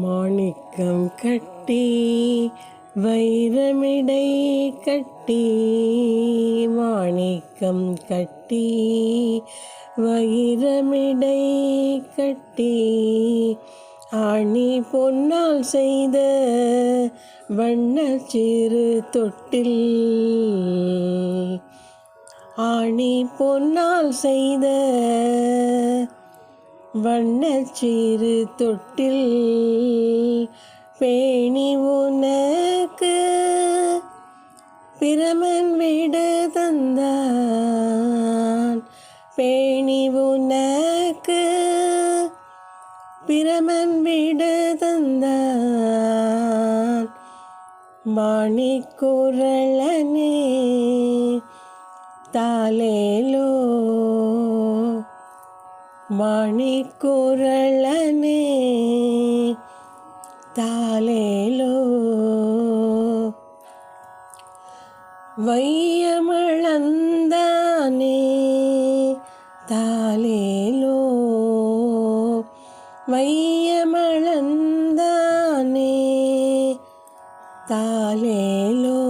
மாணிக்கம் கட்டி வைரமிடை கட்டி, மாணிக்கம் கட்டி வைரமிடை கட்டி, ஆணி பொன்னால் செய்த வண்ணச்சிறு தொட்டில், ஆணி பொன்னால் செய்த வண்ணச்சிறு தொட்டில், பேணி உனக்கு பிரமன் வீடு தந்தான், பேணி உனக்கு பிரமன் வீடு தந்தான், மாணிக்குரலனே தாலேலோ, மாணிக்குரலனே தாலேலோ, வையமளந்தானே தாலேலோ, வையமளந்தானே தாலேலோ,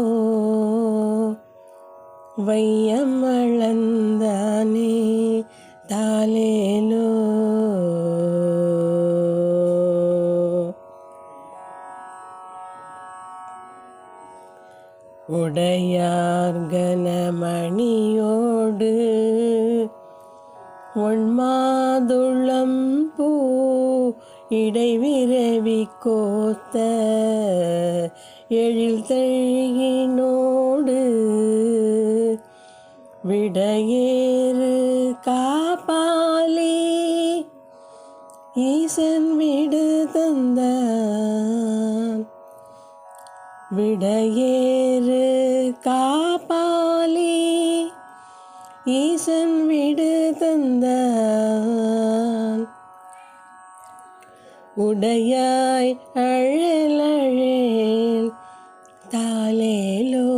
வையமளந்தானே தாலேலோ. உடையார் கனமணியோடு ஒண்மாதுளம் பூ இடைவிரவி கோத்த எழில் தழியினோடு, விடையேறு காப்பாலி ஈசன் வீடு தந்தான், விடையேறு காப்பாலி ஈசன் வீடு தந்தான், உடையாய் அழலழேல் தாலேலோ,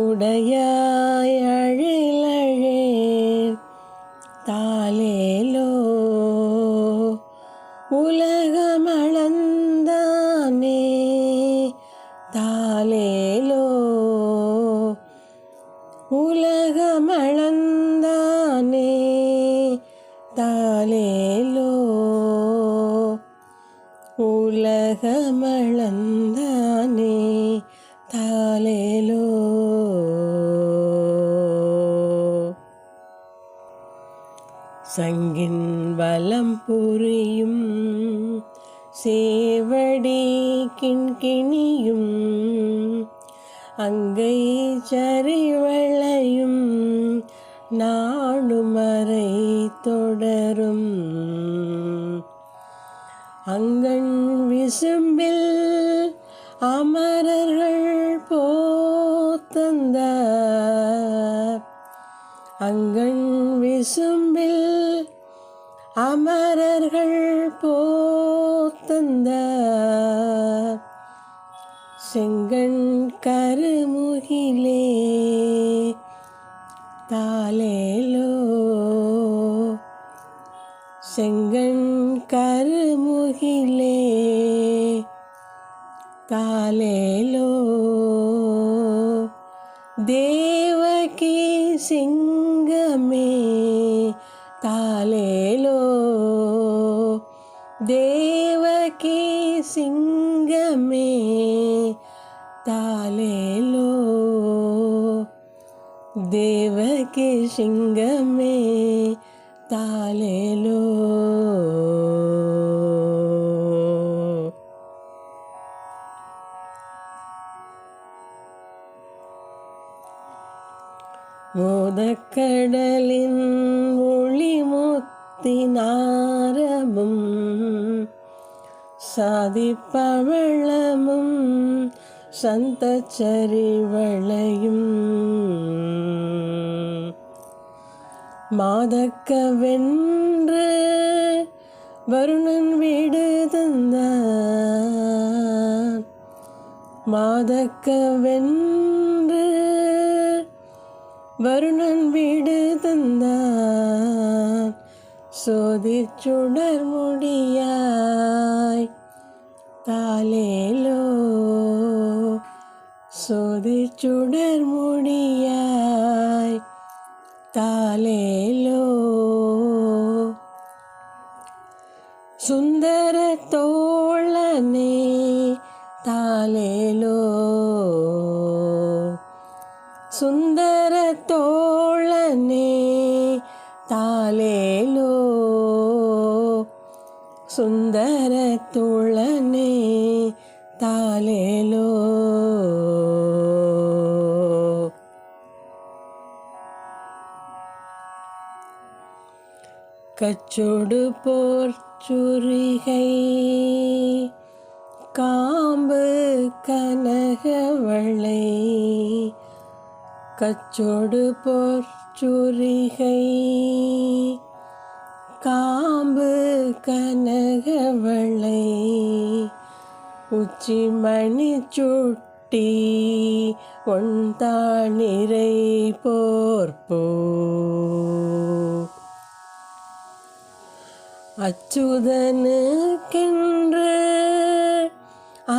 உடையாய் அழலழேல் தாலேலோ, உலகமளந்தானே தாலேலோ, உலகமளந்தானே தாலேலோ, உலகமளந்தானே தாலேலோ. சங்கின் வலம் புரியும் சேவடி கிண்கிணியும், அங்கை சரிவளையும் நாடுமறை தொடரும், அங்கண் விசும்பில் அமரர்கள் போத்தந்தார், அங்கண் விசும்பில் அமரர்கள் போத்தந்தார், செங்கண் கருமுகிலே தாலேலோ, செங்கண் கருமுகிலே தாலேலோ, தேவகி சிங்கமே தாலேலோ, தேவகி சிங்கமே தாலேலோ, தேவகி சிங்கமே தாலேலோ. மோதக்கடலின் ஒளிமுத்தினாரமும் சாதிப்பவளமும் சந்தச்சரிவளையும், மாதக்கவென்று வருணன் வீடு தந்தான், மாதக்கவென்று வருணன் வீடு தந்தான், சோதிச்சுடர் முடியாய் தாலேலோ, சோதிச்சுடர் முடியாய் தாலேலோ. சுந்தர தோழனே தாலேலோ, சுந்தர தோழனே தாலேலோ, சுந்தர தோழனே தாலேலோ. கச்சோடு போர்ச்சுரிகை காம்பு கனகவளை, கச்சோடு போர்ச்சுரிகை காம்பு கனகவளை, உச்சிமணி சுட்டி ஒன்தானிரை போர்ப்பூ, அச்சுதனுக்கென்று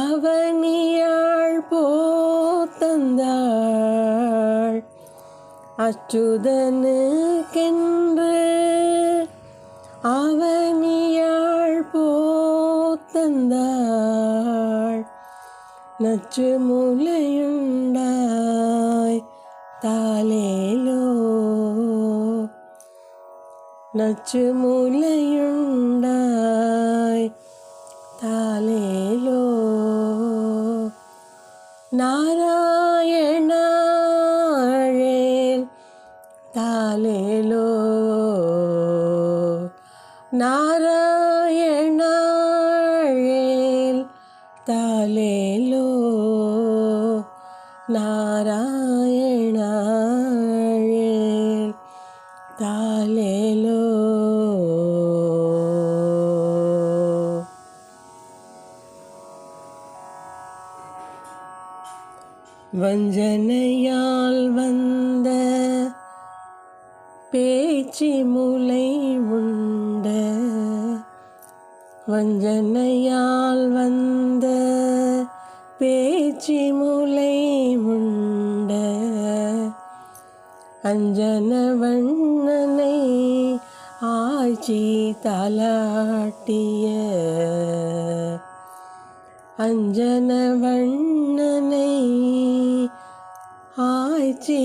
அவனியாள் போத்தந்தாள், அச்சுதனுக்கென்று அவனியாள் போத்தந்தாள், நச்சு முலையுண்டாய் தாலேலோ, நச்சு முலையுண்டாய் தாலேலோ. நாராயணாழேல் தாலேலோ, நாராயணாழேல் தாலேலோ, நாராயணாழேல் தாலேலோ. வஞ்சனையால் வந்த பேச்சு முலை உண்ட, வஞ்சனையால் வந்த பேச்சு முலை உண்ட, அஞ்சன வண்ணனை ஆட்சி தாலாட்டிய, அஞ்சன வண்ணனை ஆட்சி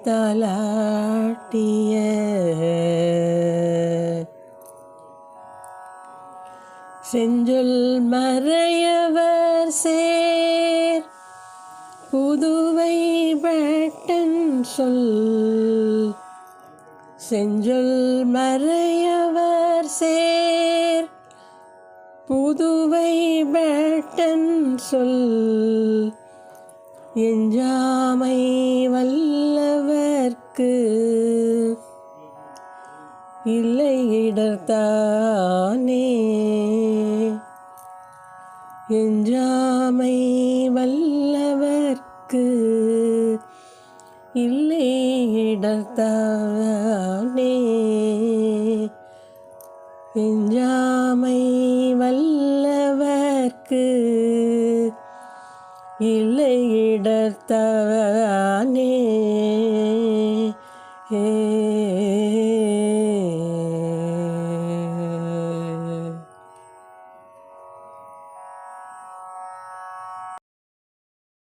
தாலாட்டிய, செஞ்சொல் மறையவர் சேர் புதுவை பட்டன் சொல், செஞ்சொல் மறையவர் சேர் புதுவை பட்டன் சொல், எஞ்சாமை வல்லவர்க்கு இல்லை இடர்த்தானே, எஞ்சாமை வல்லவர்க்கு இல்லை இடர்த்தானே, எஞ்சாமை வல்லவர்க்கு இல்லை இடர்த்தானே.